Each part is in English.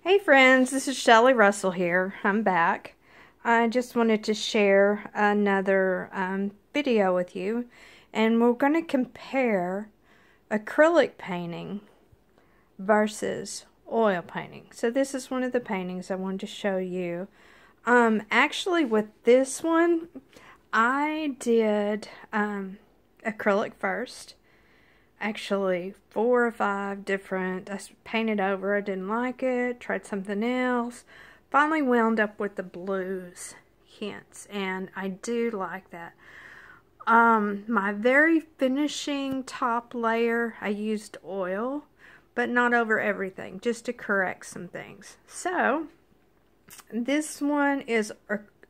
Hey friends, this is Shelly Russell here. I'm back. I just wanted to share another video with you, and we're going to compare acrylic painting versus oil painting. So this is one of the paintings I wanted to show you. Actually with this one, I did acrylic first. Actually 4 or 5 different. I painted over, I didn't like it, tried something else, finally wound up with the blues hints, and I do like that. My very finishing top layer, I used oil, but not over everything, just to correct some things. So this one is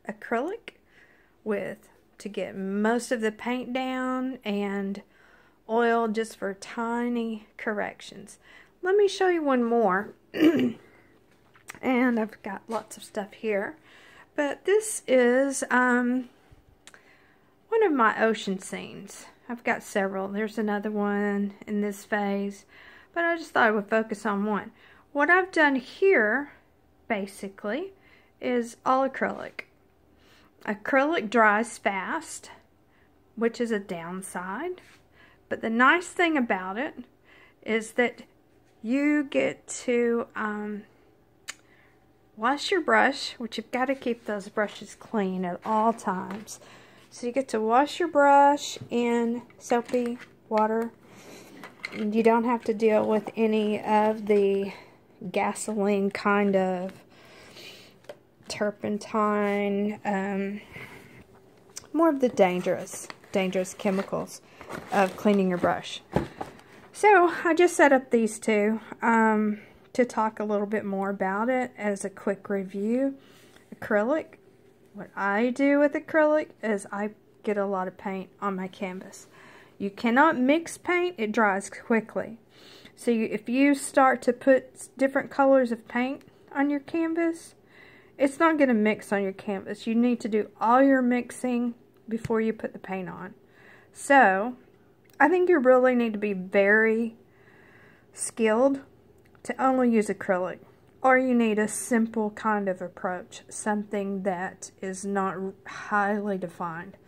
acrylic to get most of the paint down, and oil just for tiny corrections. Let me show you one more. And I've got lots of stuff here, but this is one of my ocean scenes. I've got several. There's another one in this phase, but I just thought I would focus on one. What I've done here basically is all acrylic. Acrylic dries fast, which is a downside. But the nice thing about it is that you get to wash your brush, which you've got to keep those brushes clean at all times. So you get to wash your brush in soapy water. You don't have to deal with any of the gasoline kind of turpentine, more of the dangerous chemicals of cleaning your brush. So I just set up these two to talk a little bit more about it as a quick review. Acrylic, what I do with acrylic is I get a lot of paint on my canvas. You cannot mix paint, it dries quickly. So if you start to put different colors of paint on your canvas, it's not going to mix on your canvas. You need to do all your mixing before you put the paint on. So I think you really need to be very skilled to only use acrylic, or you need a simple kind of approach, something that is not highly defined.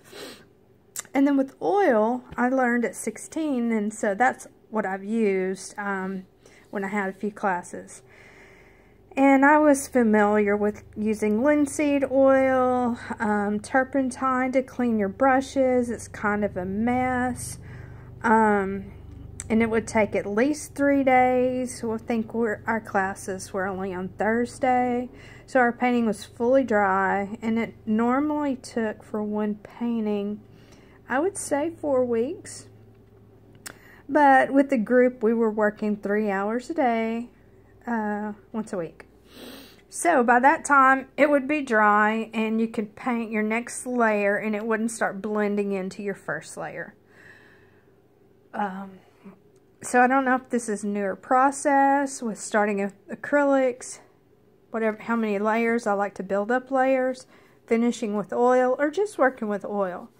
And then with oil, I learned at 16, and so that's what I've used when I had a few classes. And I was familiar with using linseed oil, turpentine to clean your brushes. It's kind of a mess. And it would take at least 3 days. So I think our classes were only on Thursday. So our painting was fully dry. And it normally took, for one painting, I would say 4 weeks. But with the group, we were working 3 hours a day, once a week. So by that time, it would be dry, and you could paint your next layer, and it wouldn't start blending into your first layer. So I don't know if this is a newer process with starting acrylics, how many layers. I like to build up layers, finishing with oil, or just working with oil.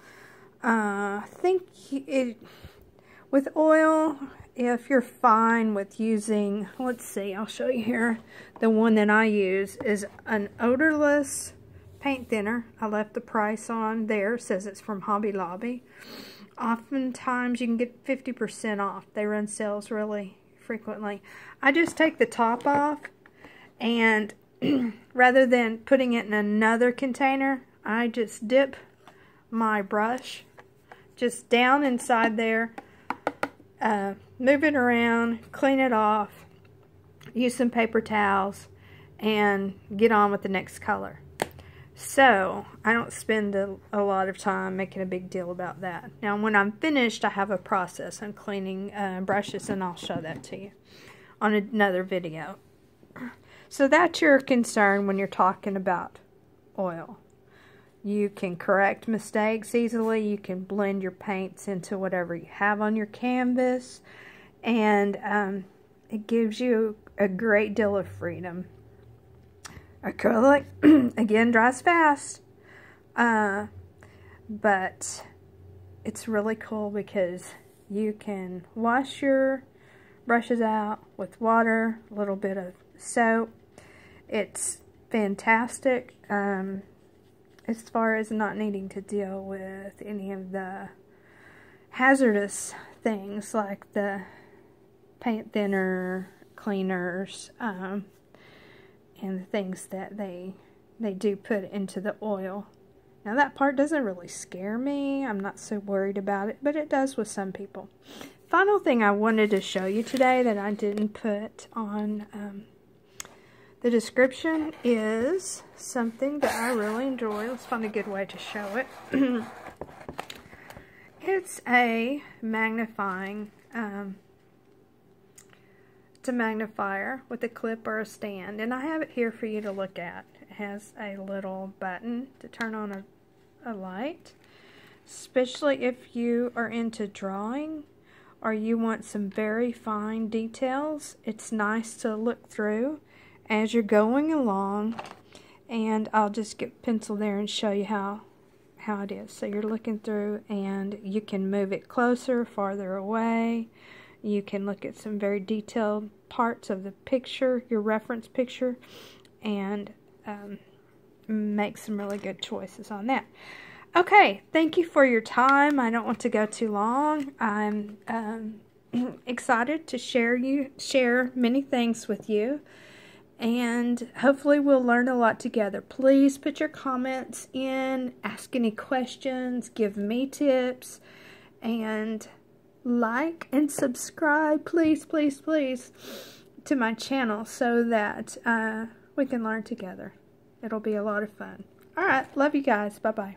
I think with oil, if you're fine with using, let's see, I'll show you here. The one that I use is an odorless paint thinner. I left the price on there. It says it's from Hobby Lobby. Oftentimes you can get 50% off. They run sales really frequently. I just take the top off, and rather than putting it in another container, I just dip my brush just down inside there, move it around, clean it off, use some paper towels, and get on with the next color. So I don't spend a lot of time making a big deal about that. Now when I'm finished, I have a process. I'm cleaning brushes, and I'll show that to you on another video. So that's your concern when you're talking about oil. You can correct mistakes easily. You can blend your paints into whatever you have on your canvas, and it gives you a great deal of freedom. Acrylic, again, dries fast, but it's really cool because you can wash your brushes out with water, a little bit of soap, It's fantastic as far as not needing to deal with any of the hazardous things like the paint thinner, cleaners, and the things that they do put into the oil. Now that part doesn't really scare me. I'm not so worried about it, but it does with some people. Final thing I wanted to show you today that I didn't put on the description is something that I really enjoy. Let's find a good way to show it. It's a magnifying, it's a magnifier with a clip or a stand, and I have it here for you to look at. It has a little button to turn on a light, especially if you are into drawing or you want some very fine details. It's nice to look through as you're going along, and I'll just get pencil there and show you how it is. So you're looking through and you can move it closer, farther away. You can look at some very detailed parts of the picture, your reference picture, and make some really good choices on that. Okay, thank you for your time. I don't want to go too long. I'm excited to share many things with you, and hopefully we'll learn a lot together. Please put your comments in, ask any questions, give me tips, and like and subscribe, please, please, please, to my channel so that we can learn together. It'll be a lot of fun. Alright, love you guys. Bye-bye.